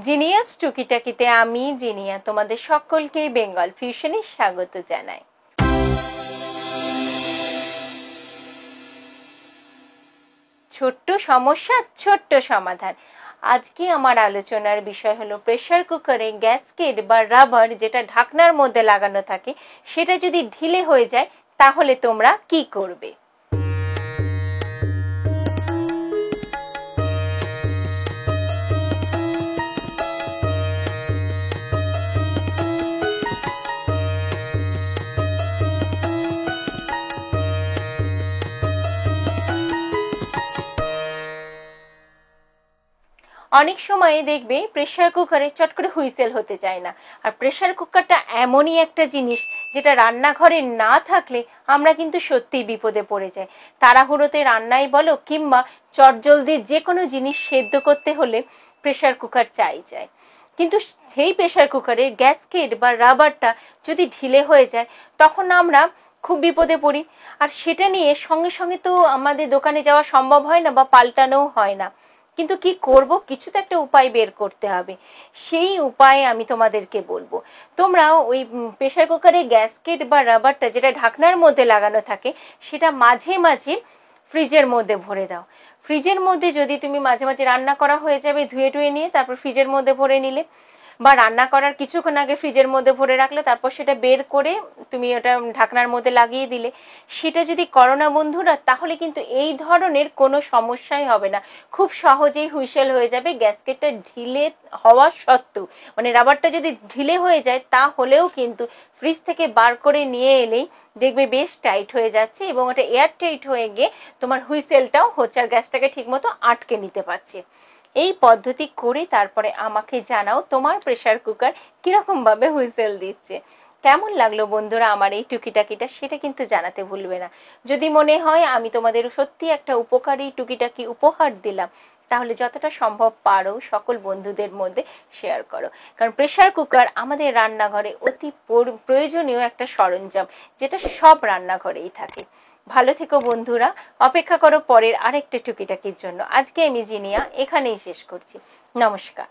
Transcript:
Genius টুকি টাকিতে আমি জিনিয়া তোমাদের সকলকে বেঙ্গল ফিউশনে স্বাগত জানাই। ছোট্ট সমস্যা ছোট্ট সমাধান। আজকে আমার আলোচনার বিষয় হলো প্রেসার কুকারে গ্যাসকেট বা রাবার যেটা ঢাকনার মধ্যে লাগানো থাকে সেটা যদি ঢিলে হয়ে যায় তাহলে তোমরা কি করবে। অনেক সময় দেখবে প্রেসার কুকারে চট করে হুইসেল হতে চায় না। আর প্রেসার কুকারটা এমনই একটা জিনিস যেটা রান্নাঘরে না থাকলে আমরা কিন্তু সত্যিই বিপদে পড়ে যাই। তাড়াহুড়োতে রান্নাই বলো কিংবা চটজলদি যে কোনো জিনিস সেদ্ধ করতে হলে প্রেসার কুকার চাই যায়। কিন্তু সেই প্রেসার কুকারের গ্যাসকেট বা রাবারটা যদি ঢিলে হয়ে যায় তখন আমরা খুব বিপদে পড়ি। আর সেটা নিয়ে সঙ্গে সঙ্গে তো আমাদের দোকানে যাওয়া সম্ভব হয় না বা পাল্টানোও হয় না। কিন্তু কি করব, কিছু তো একটা উপায় বের করতে হবে। সেই উপায় আমি তোমাদেরকে বলবো। তোমরা ওই প্রেসার কুকারে গ্যাসকেট বা রাবারটা যেটা ঢাকনার মধ্যে লাগানো থাকে সেটা মাঝে মাঝে ফ্রিজের মধ্যে ভরে দাও। ফ্রিজের মধ্যে যদি তুমি মাঝে মাঝে রান্না করা হয়ে যাবে ধুয়ে টুয়ে নিয়ে তারপর ফ্রিজের মধ্যে ভরে নিলে, বা রান্না করার কিছুক্ষণ আগে ফ্রিজের মধ্যে ভরে রাখলে তারপর সেটা বের করে তুমি ওটা ঢাকনার মধ্যে লাগিয়ে দিলে, সেটা যদি করো না বন্ধুরা তাহলে কিন্তু এই ধরনের কোনো সমস্যাই হবে না। খুব সহজেই হুইসেল হয়ে যাবে। গ্যাসকেটটা ঢিলে হওয়া সত্ত্বেও, মানে রাবারটা যদি ঢিলে হয়ে যায় তাহলেও কিন্তু ফ্রিজ থেকে বার করে নিয়ে এলেই দেখবে বেশ টাইট হয়ে যাচ্ছে এবং ওটা এয়ার টাইট হয়ে গিয়ে তোমার হুইসেলটাও হচ্ছে আর গ্যাসটাকে ঠিক মতো আটকে নিতে পারছে। এই পদ্ধতি করে তারপরে আমাকে জানাও তোমার প্রেসার কুকার কিরকম ভাবে হুইসেল দিচ্ছে। কেমন লাগলো বন্ধুরা আমার এই টুকিটাকিটা, সেটা কিন্তু জানাতে ভুলবে না। যদি মনে হয় আমি তোমাদের সত্যি একটা উপকারী টুকিটাকি উপহার দিলাম তাহলে যতটা সম্ভব পারো সকল বন্ধুদের মধ্যে শেয়ার করো। কারণ প্রেসার কুকার আমাদের রান্নাঘরে অতি প্রয়োজনীয় একটা সরঞ্জাম যেটা সব রান্নাঘরেই থাকে। ভালো থেকো বন্ধুরা, অপেক্ষা করো পরের আরেকটা টুকিটাকির জন্য। আজকে আমি জিনিয়া এখানেই শেষ করছি। নমস্কার।